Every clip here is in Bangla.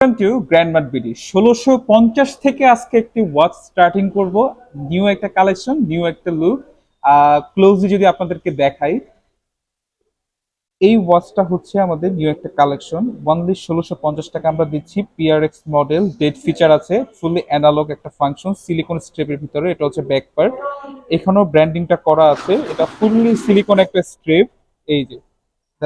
টু গ্র্যান্ডমার্ট বিডি ১৬৫০ থেকে আজকে একটি ওয়াচ স্টার্টিং করব। নিউ একটা কালেকশন, নিউ একটা লুক। ক্লোজলি যদি আপনাদেরকে দেখাই, এই ওয়াচটা হচ্ছে আমাদের নিউ একটা কালেকশন। ওনলি ১৬৫০ টাকা আমরা দিচ্ছি। পিআরএক্স মডেল, ডেড ফিচার আছে, ফুলি অ্যানালগ একটা ফাংশন, সিলিকন স্ট্রেপের ভিতরে। এটা হচ্ছে ব্যাক পার্ট, এখানেও ব্র্যান্ডিংটা করা আছে। এটা ফুললি সিলিকন একটা স্ট্রেপ। এই যে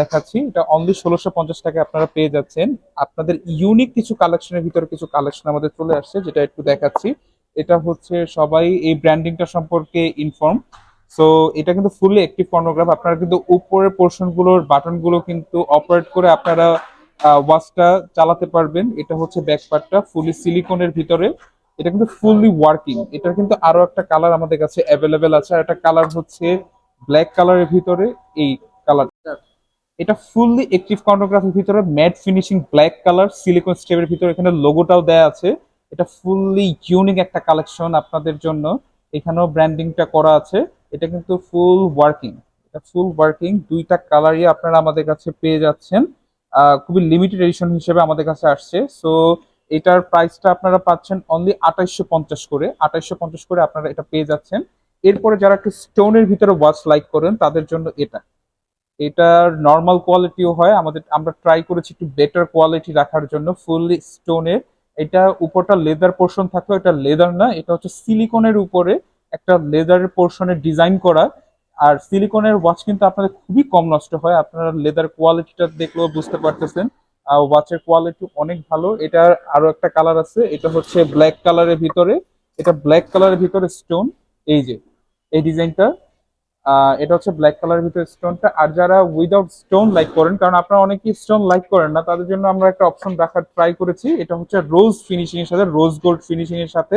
দেখাচ্ছি, এটা অনলি ১৬৫০ টাকায় আপনারা পেয়ে যাচ্ছেন। আপনাদের ইউনিক কিছু কালেকশনের ভিতরে কিছু কালেকশন আমাদের চলে আসছে, যেটা একটু দেখাচ্ছি। এটা হচ্ছে সবাই এই ব্র্যান্ডিংটা সম্পর্কে ইনফর্ম। সো এটা কিন্তু ফুললি অ্যাক্টিভ ফোনোগ্রাফ। আপনারা কিন্তু উপরের পোর্শন গুলোর বাটন গুলো কিন্তু অপারেট করে আপনারা ওয়াচটা চালাতে পারবেন। এটা হচ্ছে ব্যাক পার্টটা ফুলি সিলিকনের ভিতরে। এটা কিন্তু ফুললি ওয়ার্কিং। এটার কিন্তু আরো একটা কালার আমাদের কাছে অ্যাভেলেবেল আছে, আর একটা কালার হচ্ছে ব্ল্যাক কালারের ভিতরে। এই কালার, এটা ফুললি অ্যাক্টিভ কর্নোগ্রাফির ভিতরে matte finishing black colour silicon স্টেপের ভিতরে, এখানে লোগোটাও দেয়া আছে। এটা ফুললি ইউনিক একটা কালেকশন আপনাদের জন্য। এখানেও ব্র্যান্ডিংটা করা আছে। এটা কিন্তু ফুল ওয়ার্কিং। এটা ফুল ওয়ার্কিং, দুইটা কালারই আপনারা আমাদের কাছে পেয়ে যাচ্ছেন। খুবই লিমিটেড এডিশন হিসেবে আমাদের কাছে আসছে। সো এটার প্রাইসটা আপনারা পাচ্ছেন অনলি ২৮৫০ করে। ২৮৫০ করে আপনারা এটা পেয়ে যাচ্ছেন। এরপরে যারা একটু স্টোনের ভিতরে ওয়াচ লাইক করেন তাদের জন্য এটা, এটার নর্মাল কোয়ালিটিও হয় আমাদের। আমরা ট্রাই করেছি একটু বেটার কোয়ালিটি রাখার জন্য। ফুললি স্টোনের, এটা উপরটা লেদার পোর্শন থাকলেও এটা লেদার না, এটা হচ্ছে সিলিকনের উপরে একটা লেদারের পোর্শনের ডিজাইন করা। আর সিলিকনের ওয়াচ কিন্তু আপনাদের খুবই কম নষ্ট হয়, আপনারা লেদার কোয়ালিটিটা দেখলেও বুঝতে পারতেছেন। ওয়াচের কোয়ালিটি অনেক ভালো। এটার আরো একটা কালার আছে, এটা হচ্ছে ব্ল্যাক কালারের ভিতরে। এটা ব্ল্যাক কালারের ভিতরে স্টোন, এই যে এই ডিজাইনটা। এটা হচ্ছে ব্ল্যাক কালারের ভিতরে স্টোনটা। আর যারা উইদাউট স্টোন লাইক করেন, কারণ আপনারা অনেকেই স্টোন লাইক করেন না, তাদের জন্য আমরা একটা অপশন রাখার ট্রাই করেছি। এটা হচ্ছে রোজ ফিনিশিং এর সাথে, রোজ গোল্ড ফিনিশিং এর সাথে।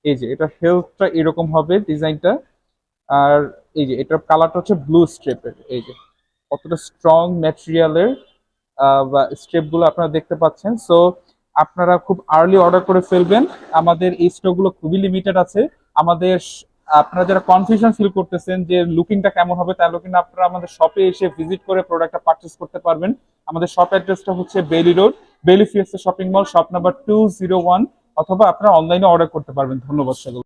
এই যে এটা হেলথটা এরকম হবে ডিজাইনটা। আর এই যে এটার কালারটা হচ্ছে ব্লু স্ট্রিপের। এই যে কতটা স্ট্রং ম্যাটেরিয়ালের বা স্ট্রিপ গুলো আপনারা দেখতে পাচ্ছেন। সো আপনারা খুব আর্লি অর্ডার করে ফেলবেন, আমাদের এই স্টক গুলো খুবই লিমিটেড আছে। আমাদের আপনারা যারা কনফিউশন ফিল করতেছেন যে লুকিংটা কেমন হবে, তাহলে কিন্তু আপনারা আমাদের শপে এসে ভিজিট করে প্রোডাক্টটা পারচেস করতে পারবেন। আমাদের শপ অ্যাড্রেসটা হচ্ছে বেলি রোড, বেলি ফিএসএ শপিং মল, শপ নাম্বার 201। অথবা আপনারা অনলাইনে অর্ডার করতে পারবেন। ধন্যবাদ সকল।